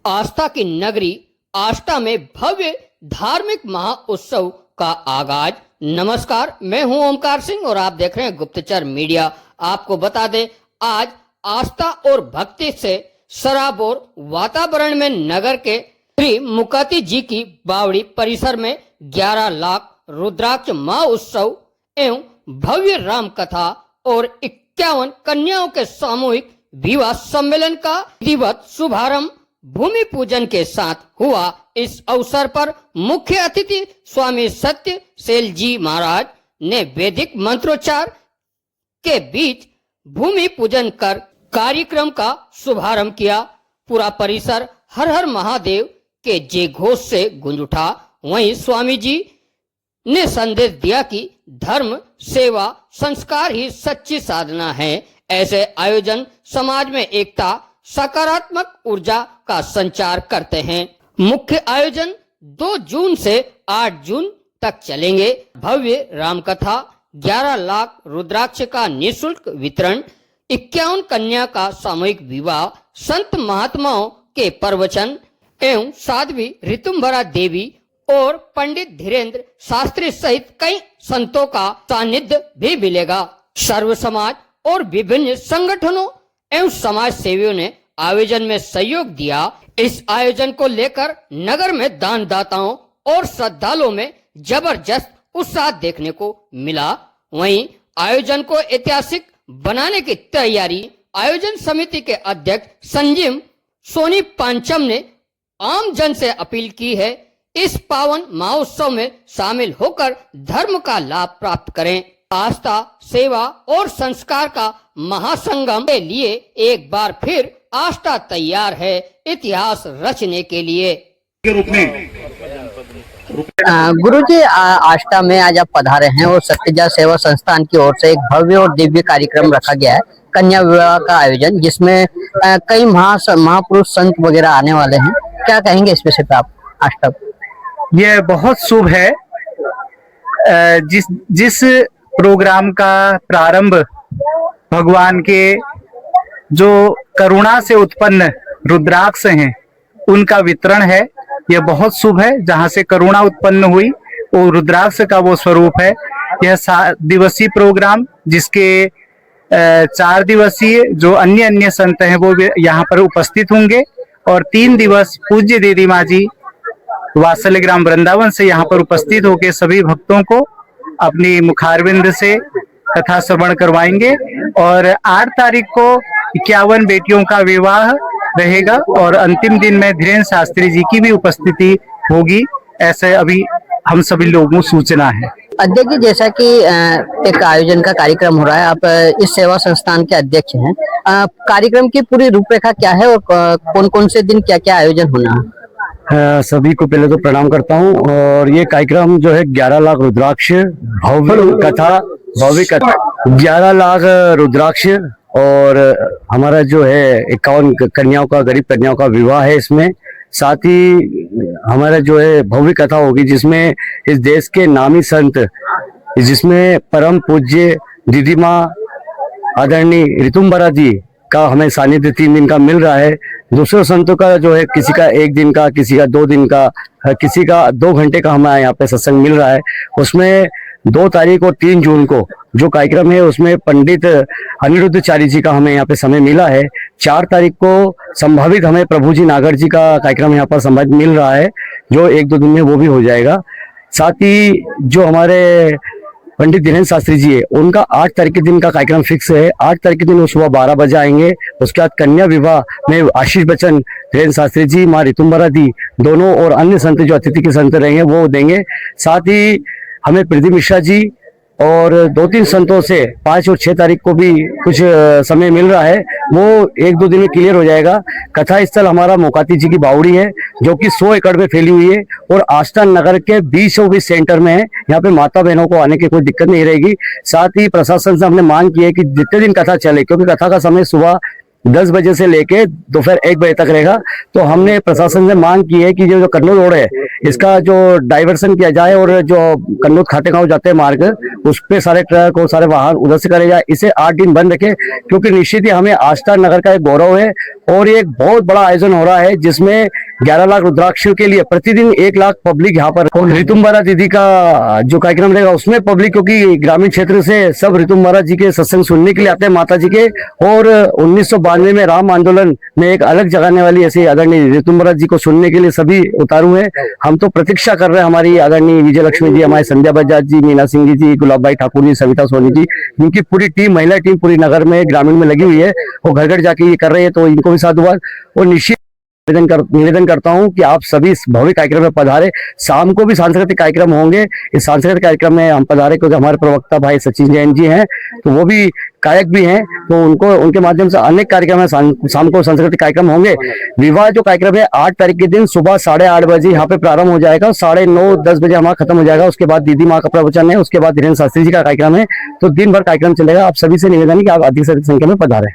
आस्था की नगरी आष्टा में भव्य धार्मिक महाउत्सव का आगाज। नमस्कार, मैं हूं ओमकार सिंह और आप देख रहे हैं गुप्तचर मीडिया। आपको बता दें, आज आस्था और भक्ति से सराबोर वातावरण में नगर के श्री मुकाती जी की बावड़ी परिसर में 11 लाख रुद्राक्ष महोत्सव एवं भव्य राम कथा और 51 कन्याओं के सामूहिक विवाह सम्मेलन का विधिवत शुभारंभ भूमि पूजन के साथ हुआ। इस अवसर पर मुख्य अतिथि स्वामी सत्य सेल जी महाराज ने वैदिक मंत्रोच्चार के बीच भूमि पूजन कर कार्यक्रम का शुभारंभ किया। पूरा परिसर हर हर महादेव के जय घोष से गूंज उठा। वहीं स्वामी जी ने संदेश दिया कि धर्म, सेवा, संस्कार ही सच्ची साधना है। ऐसे आयोजन समाज में एकता, सकारात्मक ऊर्जा का संचार करते हैं। मुख्य आयोजन 2 जून से 8 जून तक चलेंगे। भव्य रामकथा, 11 लाख रुद्राक्ष का निःशुल्क वितरण, 51 कन्या का सामूहिक विवाह, संत महात्माओं के प्रवचन एवं साध्वी ऋतुम्बरा देवी और पंडित धीरेन्द्र शास्त्री सहित कई संतों का सानिध्य भी मिलेगा। सर्व समाज और विभिन्न संगठनों एवं समाज सेवियों ने आयोजन में सहयोग दिया। इस आयोजन को लेकर नगर में दानदाताओं और श्रद्धालुओं में जबरदस्त उत्साह देखने को मिला। वहीं आयोजन को ऐतिहासिक बनाने की तैयारी आयोजन समिति के अध्यक्ष संजीव सोनी पांचम ने आम जन से अपील की है। इस पावन महोत्सव में शामिल होकर धर्म का लाभ प्राप्त करें। आस्था, सेवा और संस्कार का महासंगम के लिए एक बार फिर आस्था तैयार है इतिहास रचने के लिए। गुरुजी, आस्था में आज आप पधारे हैं और सत्यजा सेवा संस्थान की ओर से एक भव्य और दिव्य कार्यक्रम रखा गया है, कन्या विवाह का आयोजन, जिसमें कई महापुरुष संत वगैरह आने वाले हैं। क्या कहेंगे इस विषय पे आप? आस्था यह बहुत शुभ है। जिस प्रोग्राम का प्रारंभ भगवान के जो करुणा से उत्पन्न रुद्राक्ष हैं उनका वितरण है, यह बहुत शुभ है। जहां से करुणा उत्पन्न हुई वो रुद्राक्ष का वो स्वरूप है। यह 7 दिवसीय प्रोग्राम, जिसके 4 दिवसीय जो अन्य संत हैं वो यहाँ पर उपस्थित होंगे और 3 दिवस पूज्य दीदी माँ जी वात्सल्य ग्राम वृंदावन से यहाँ पर उपस्थित होकर सभी भक्तों को अपनी मुखारविंद से कथा श्रवण करवाएंगे। और 8 तारीख को 51 बेटियों का विवाह रहेगा और अंतिम दिन में धीरेन्द्र शास्त्री जी की भी उपस्थिति होगी, ऐसे अभी हम सभी लोगों को सूचना है। अध्यक्ष जी, जैसा कि एक आयोजन का कार्यक्रम हो रहा है, आप इस सेवा संस्थान के अध्यक्ष हैं, कार्यक्रम की पूरी रूपरेखा क्या है और कौन कौन से दिन क्या क्या आयोजन होना है? सभी को पहले तो प्रणाम करता हूं। और ये कार्यक्रम जो है 11 लाख रुद्राक्ष भव्य कथा 11 लाख रुद्राक्ष और हमारा जो है 51 कन्याओं का, गरीब कन्याओं का विवाह है इसमें। साथ ही हमारा जो है भव्य कथा होगी, जिसमें इस देश के नामी संत, जिसमें परम पूज्य दीदी माँ आदरणीय ऋतुम्बरा जी का हमें सानिध्य 3 दिन का मिल रहा है। दूसरे संतों का जो है किसी का 1 दिन का, किसी का 2 दिन का, किसी का 2 घंटे का हमें यहाँ पे सत्संग मिल रहा है। उसमें 2 तारीख और 3 जून को जो कार्यक्रम है उसमें पंडित अनिरुद्धाचार्य जी का हमें यहाँ पे समय मिला है। 4 तारीख को संभावित हमें प्रभु जी नागर जी का कार्यक्रम यहाँ पर संभावित मिल रहा है, जो 1-2 दिन में वो भी हो जाएगा। साथ ही जो हमारे पंडित धीरेन्द्र शास्त्री जी है, उनका 8 तारीख के दिन का कार्यक्रम फिक्स है। 8 तारीख के दिन वो सुबह 12 बजे आएंगे। उसके बाद कन्या विवाह में आशीष बच्चन, धीरेन्द्र शास्त्री जी, माँ ऋतुम्बरा दी दोनों और अन्य संत जो अतिथि के संत रहेंगे वो देंगे। साथ ही हमें प्रदीप मिश्रा जी और 2-3 संतों से 5 और 6 तारीख को भी कुछ समय मिल रहा है, वो 1-2 दिन में क्लियर हो जाएगा। कथा स्थल हमारा मुकाती जी की बावड़ी है, जो कि 100 एकड़ में फैली हुई है और आस्था नगर के 20 सेंटर में है। यहाँ पे माता बहनों को आने की कोई दिक्कत नहीं रहेगी। साथ ही प्रशासन से हमने मांग की है कि जितने दिन कथा चले, क्योंकि कथा का समय सुबह 10 बजे से लेके दोपहर 1 बजे तक रहेगा। तो हमने प्रशासन से मांग की है कि जो कन्नौज रोड है इसका जो डाइवर्सन किया जाए और जो कन्नौज खाते गांव जाते हैं मार्ग उस पे सारे ट्रक और सारे वाहन उधर से करे जाए, इसे 8 दिन बंद रखे, क्योंकि निश्चित ही हमें आस्था नगर का एक गौरव है और ये एक बहुत बड़ा आयोजन हो रहा है जिसमें 11 लाख रुद्राक्षियों के लिए प्रतिदिन 1 लाख पब्लिक यहाँ पर ऋतुम्बरा दीदी का जो कार्यक्रम रहेगा उसमें पब्लिक, क्योंकि ग्रामीण क्षेत्र से सब ऋतुम्बरा जी के सत्संग सुनने के लिए आते हैं माता जी के, और 1992 में राम आंदोलन में एक अलग जगाने वाली ऐसी आदरणीय ऋतुम्बरा जी को सुनने के लिए सभी उतारू हैं। हम तो प्रतीक्षा कर रहे हैं हमारी आदरणीय विजय लक्ष्मी जी, हमारे संध्या बजाज जी, मीना सिंह जी, गुलाब भाई ठाकुर जी, सविता सोनी जी, इनकी पूरी टीम, महिला टीम पूरी नगर में ग्रामीण में लगी हुई है, वो घर घर जाके ये कर रहे हैं। तो इनको भी साधुवाद और निश्चित निवेदन करता हूं कि आप सभी इस भव्य कार्यक्रम में पधारे। शाम को भी सांस्कृतिक कार्यक्रम होंगे, इस सांस्कृतिक कार्यक्रम में हम पधारे क्योंकि हमारे प्रवक्ता भाई सचिन जैन जी हैं, तो वो भी गायक भी हैं, तो उनके माध्यम से अनेक कार्यक्रम है। शाम को सांस्कृतिक कार्यक्रम होंगे। विवाह जो कार्यक्रम है 8 तारीख के दिन सुबह 8:30 बजे यहाँ पे प्रारंभ हो जाएगा, 9:30-10 बजे हमारा खत्म हो जाएगा। उसके बाद दीदी माँ का प्रवचन है, उसके बाद धीरेन्द्र शास्त्री जी का कार्यक्रम है, तो दिन भर कार्यक्रम चलेगा। आप सभी से निवेदन है कि आप अधिक से अधिक संख्या में पधारें।